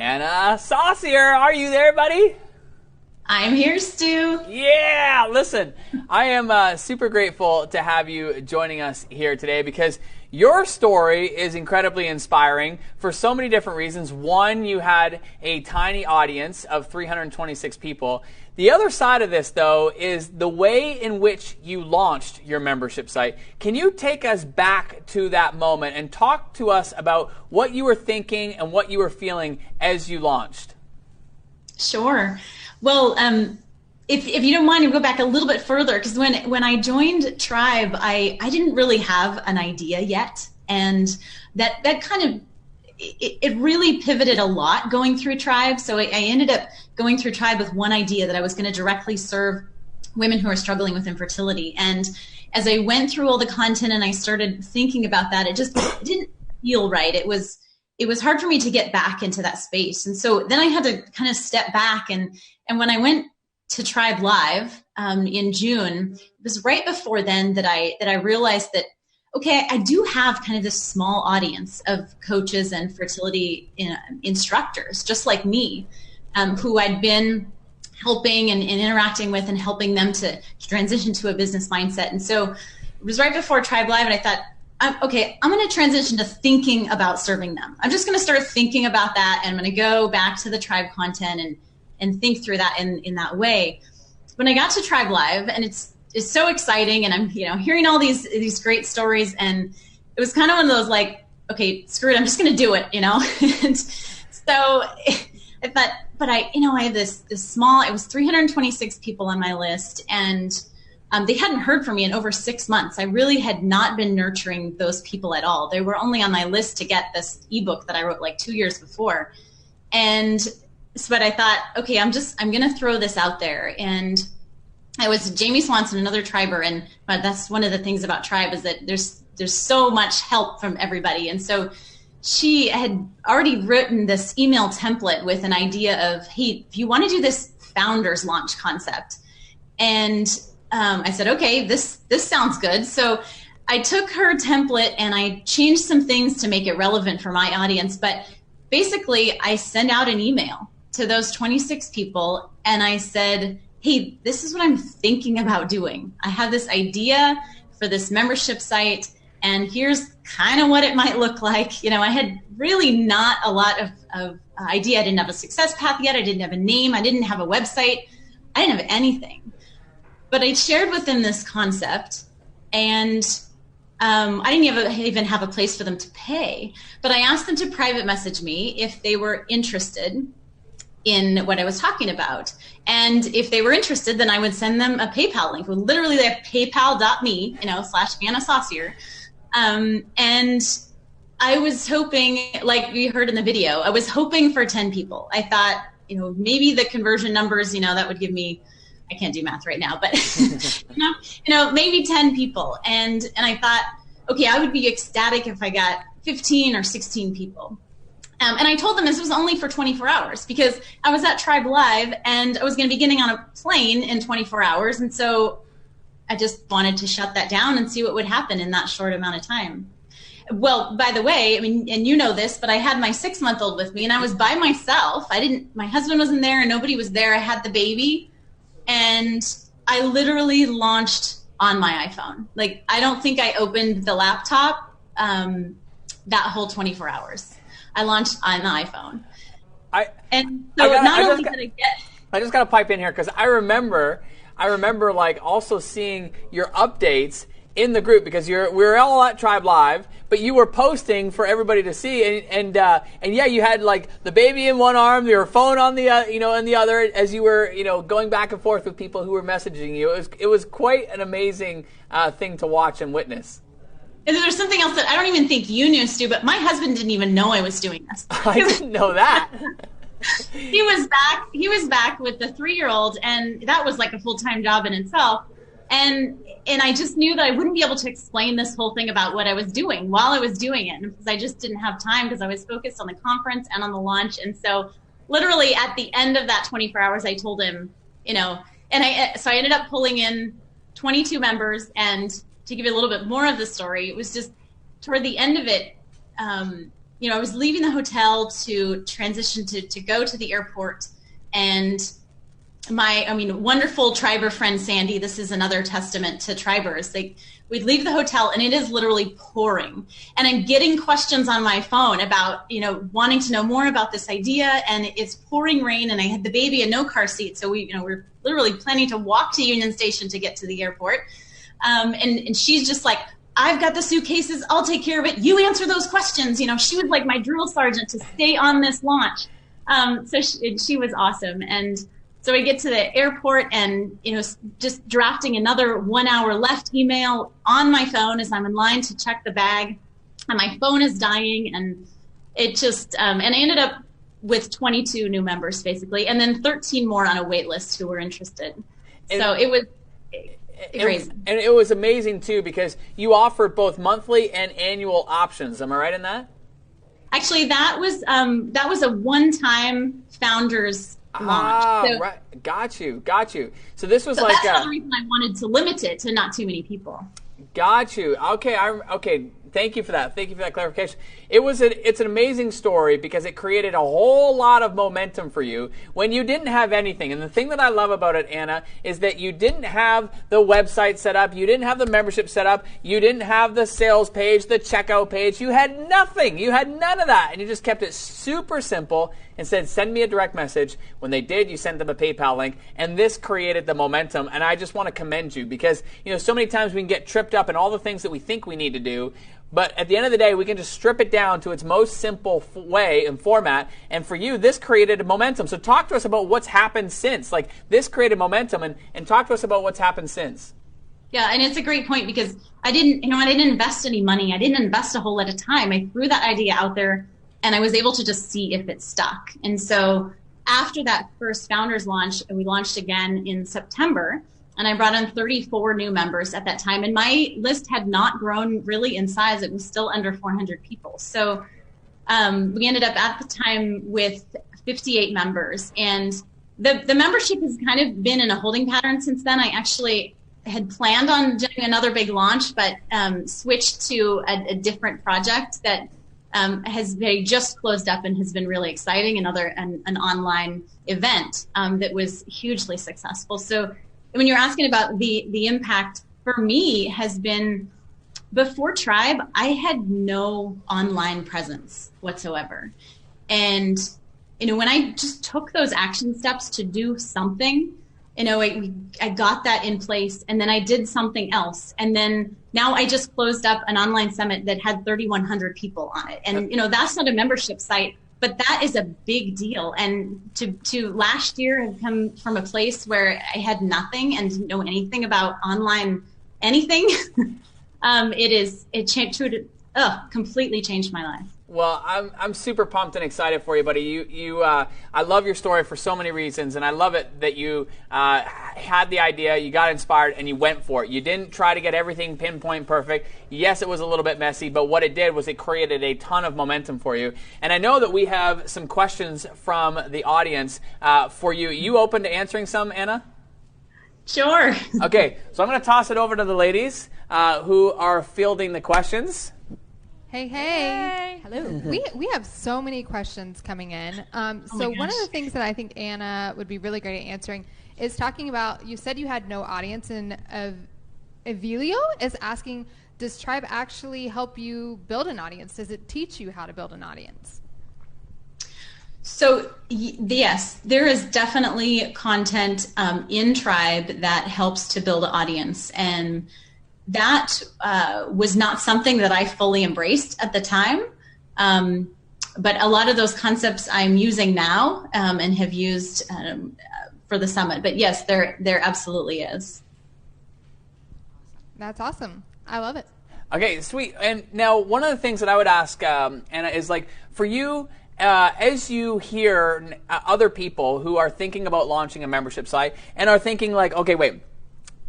Anna Saucier, are you there, buddy? I'm here, Stu. Yeah, listen, I am super grateful to have you joining us here today because your story is incredibly inspiring for so many different reasons. One, you had a tiny audience of 326 people. The other side of this, though, is the way in which you launched your membership site. Can you take us back to that moment and talk to us about what you were thinking and what you were feeling as you launched? Sure. Well, if you don't mind, I'll go back a little bit further, because when I joined Tribe, I didn't really have an idea yet. And that kind of, it really pivoted a lot going through Tribe. So I ended up going through Tribe with one idea, that I was going to directly serve women who are struggling with infertility. And as I went through all the content and I started thinking about that, it didn't feel right. It was hard for me to get back into that space. And so then I had to kind of step back. And when I went to Tribe Live in June, it was right before then that I realized that, okay, I do have kind of this small audience of coaches and fertility instructors, just like me, who I'd been helping and interacting with and helping them to transition to a business mindset. And so it was right before Tribe Live, and I thought, okay, I'm going to transition to thinking about serving them. I'm just going to start thinking about that, and I'm going to go back to the Tribe content and think through that in that way. When I got to Tribe Live, and it's so exciting, and I'm hearing all these great stories, and it was kind of one of those like, okay, screw it, I'm just going to do it, And so I thought, but I have this small, it was 326 people on my list, and they hadn't heard from me in over 6 months. I really had not been nurturing those people at all. They were only on my list to get this ebook that I wrote like 2 years before. But I thought, okay, I'm going to throw this out there. And I was Jamie Swanson, another Triber, but that's one of the things about Tribe, is that there's so much help from everybody. And so she had already written this email template with an idea of, hey, if you want to do this founders launch concept. And I said, okay, this sounds good. So I took her template and I changed some things to make it relevant for my audience. But basically, I sent out an email to those 26 people, and I said, hey, this is what I'm thinking about doing. I have this idea for this membership site, and here's kind of what it might look like. I had really not a lot of idea. I didn't have a success path yet. I didn't have a name. I didn't have a website. I didn't have anything. But I shared with them this concept, and I didn't even have a place for them to pay. But I asked them to private message me if they were interested in what I was talking about. And if they were interested, then I would send them a PayPal link. Literally, they have paypal.me, /Anna Saucier. And I was hoping, like we heard in the video, I was hoping for 10 people. I thought, maybe the conversion numbers, that would give me, I can't do math right now, but maybe 10 people. And I thought, okay, I would be ecstatic if I got 15 or 16 people. And I told them this was only for 24 hours, because I was at Tribe Live and I was going to be getting on a plane in 24 hours. And so I just wanted to shut that down and see what would happen in that short amount of time. Well, by the way, and you know this, but I had my 6-month-old with me, and I was by myself. My husband wasn't there and nobody was there. I had the baby, and I literally launched on my iPhone. Like, I don't think I opened the laptop that whole 24 hours. I launched on the iPhone. I just got to pipe in here, because I remember like also seeing your updates in the group, because we're all at Tribe Live, but you were posting for everybody to see, and yeah, you had like the baby in one arm, your phone on the in the other, as you were going back and forth with people who were messaging you. It was quite an amazing thing to watch and witness. And there's something else that I don't even think you knew, Stu, but my husband didn't even know I was doing this. I didn't know that. He was back with the 3-year-old, and that was like a full-time job in itself. And I just knew that I wouldn't be able to explain this whole thing about what I was doing while I was doing it, because I just didn't have time, because I was focused on the conference and on the launch. And so literally at the end of that 24 hours, I told him, so I ended up pulling in 22 members. And to give you a little bit more of the story, it was just toward the end of it, I was leaving the hotel to transition to go to the airport, and wonderful Triber friend Sandy, this is another testament to Tribers. We'd leave the hotel and it is literally pouring. And I'm getting questions on my phone about, wanting to know more about this idea, and it's pouring rain, and I had the baby in no car seat. So we're literally planning to walk to Union Station to get to the airport. And she's just like, I've got the suitcases, I'll take care of it. You answer those questions. She was like my drill sergeant to stay on this launch. So she was awesome. And so I get to the airport and, just drafting another 1 hour left email on my phone as I'm in line to check the bag, and my phone is dying. And it just, and I ended up with 22 new members basically, and then 13 more on a wait list who were interested. So it was crazy. And it was amazing too, because you offered both monthly and annual options. Am I right in that? Actually, that was a one-time founders launch. So, right. Got you. So this was like that's the reason I wanted to limit it to not too many people. Got you. Okay. Thank you for that. Thank you for that clarification. It's an amazing story because it created a whole lot of momentum for you when you didn't have anything. And the thing that I love about it, Anna, is that you didn't have the website set up. You didn't have the membership set up. You didn't have the sales page, the checkout page. You had nothing. You had none of that. And you just kept it super simple and said, send me a direct message. When they did, you sent them a PayPal link. And this created the momentum. And I just want to commend you because, so many times we can get tripped up in all the things that we think we need to do. But at the end of the day, we can just strip it down to its most simple way and format. And for you, this created a momentum. So talk to us about what's happened since. Like, this created momentum, and talk to us about what's happened since. Yeah, and it's a great point because I didn't invest any money. I didn't invest a whole lot of time. I threw that idea out there, and I was able to just see if it stuck. And so after that first founders launch, we launched again in September. And I brought in 34 new members at that time. And my list had not grown really in size. It was still under 400 people. So we ended up at the time with 58 members. And the membership has kind of been in a holding pattern since then. I actually had planned on doing another big launch, but switched to a different project that they just closed up and has been really exciting. An online event that was hugely successful. So when you're asking about the impact for me has been, before Tribe, I had no online presence whatsoever. And, when I just took those action steps to do something, I got that in place, and then I did something else. And then now I just closed up an online summit that had 3,100 people on it. And, that's not a membership site, but that is a big deal. And to last year have come from a place where I had nothing and didn't know anything about online anything. Completely changed my life. Well, I'm super pumped and excited for you, buddy. I love your story for so many reasons, and I love it that you had the idea, you got inspired, and you went for it. You didn't try to get everything pinpoint perfect. Yes, it was a little bit messy, but what it did was it created a ton of momentum for you. And I know that we have some questions from the audience for you. You open to answering some, Anna? Sure. Okay, so I'm going to toss it over to the ladies who are fielding the questions. Hey. Hello. We have so many questions coming in. So one of the things that I think Anna would be really great at answering is talking about, you said you had no audience, and Evelio is asking, does Tribe actually help you build an audience? Does it teach you how to build an audience? So yes, there is definitely content in Tribe that helps to build an audience, and that was not something that I fully embraced at the time. But a lot of those concepts I'm using now and have used for the summit. But yes, there absolutely is. That's awesome. I love it. Okay, sweet. And now one of the things that I would ask, Anna, is like for you, as you hear other people who are thinking about launching a membership site and are thinking like, okay, wait,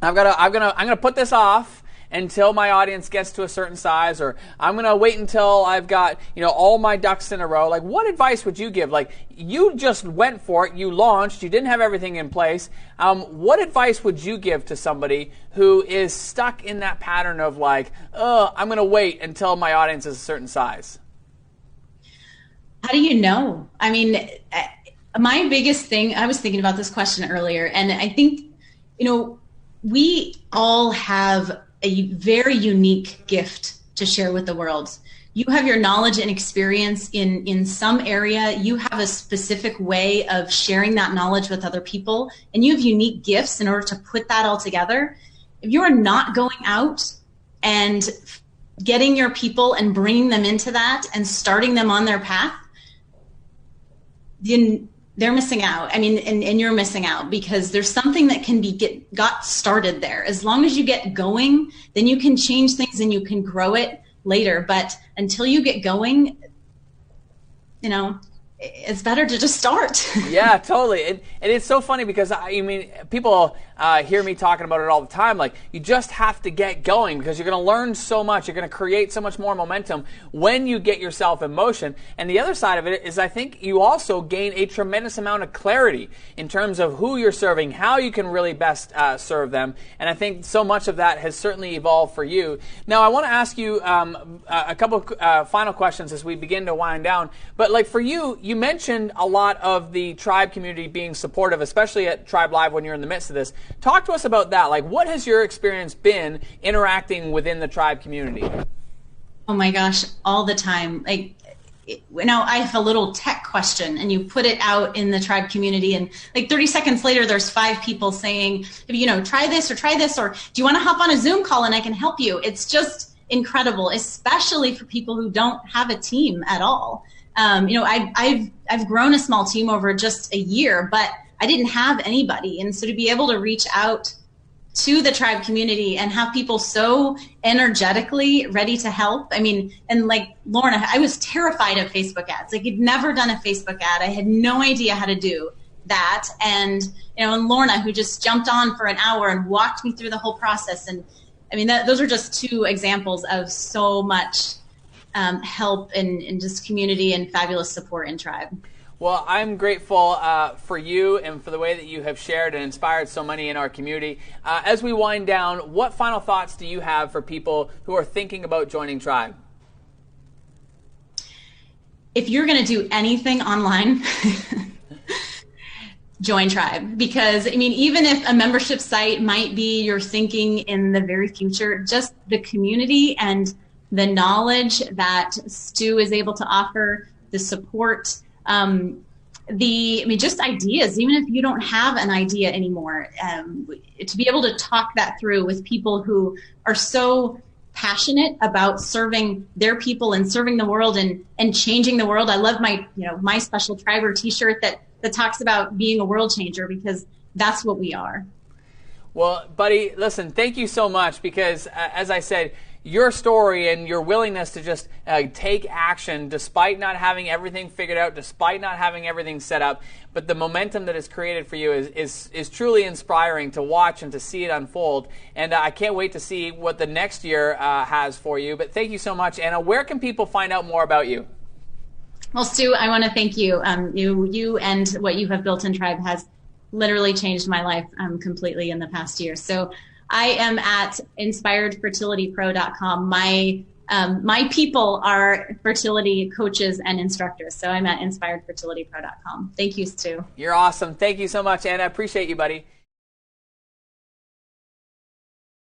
I'm gonna put this off until my audience gets to a certain size, or I'm going to wait until I've got, all my ducks in a row. Like, what advice would you give? Like, you just went for it, you launched, you didn't have everything in place. What advice would you give to somebody who is stuck in that pattern of like, I'm going to wait until my audience is a certain size? How do you know? I mean, my biggest thing, I was thinking about this question earlier, and I think, we all have a very unique gift to share with the world. You have your knowledge and experience in some area. You have a specific way of sharing that knowledge with other people, and you have unique gifts in order to put that all together. If you are not going out and getting your people and bringing them into that and starting them on their path, then they're missing out. I mean, and you're missing out, because there's something that can be got started there. As long as you get going, then you can change things and you can grow it later. But until you get going, it's better to just start. Yeah, totally. And it's so funny because, people hear me talking about it all the time. Like, you just have to get going, because you're going to learn so much. You're going to create so much more momentum when you get yourself in motion. And the other side of it is, I think you also gain a tremendous amount of clarity in terms of who you're serving, how you can really best serve them. And I think so much of that has certainly evolved for you. Now, I want to ask you a couple final questions as we begin to wind down. But like for you mentioned a lot of the tribe community being supportive, especially at Tribe Live when you're in the midst of this. Talk to us about that. Like, what has your experience been interacting within the tribe community? Oh my gosh, all the time. Like, I have a little tech question, and you put it out in the tribe community, and like 30 seconds later, there's 5 people saying, try this, or do you want to hop on a Zoom call and I can help you? It's just incredible, especially for people who don't have a team at all. I've grown a small team over just a year, but I didn't have anybody. And so to be able to reach out to the tribe community and have people so energetically ready to help. I mean, and like Lorna, I was terrified of Facebook ads. Like, I'd never done a Facebook ad. I had no idea how to do that. And, and Lorna, who just jumped on for an hour and walked me through the whole process. And I mean, those are just 2 examples of so much help and just community and fabulous support in tribe. Well, I'm grateful for you and for the way that you have shared and inspired so many in our community. As we wind down, what final thoughts do you have for people who are thinking about joining Tribe? If you're going to do anything online, join Tribe. Because, even if a membership site might be your thinking in the very future, just the community and the knowledge that Stu is able to offer, the support, just ideas, even if you don't have an idea anymore, to be able to talk that through with people who are so passionate about serving their people and serving the world and changing the world. I love my special Triber t-shirt that talks about being a world changer, because that's what we are. Well, buddy, listen, thank you so much, because as I said, your story and your willingness to just take action despite not having everything figured out, despite not having everything set up, but the momentum that is created for you is truly inspiring to watch and to see it unfold. And I can't wait to see what the next year has for you. But thank you so much, Anna. Where can people find out more about you? Well, Stu, I want to thank you. You and what you have built in Tribe has literally changed my life completely in the past year. So I am at inspiredfertilitypro.com. My people are fertility coaches and instructors. So I'm at inspiredfertilitypro.com. Thank you, Stu. You're awesome. Thank you so much, Anna. I appreciate you, buddy.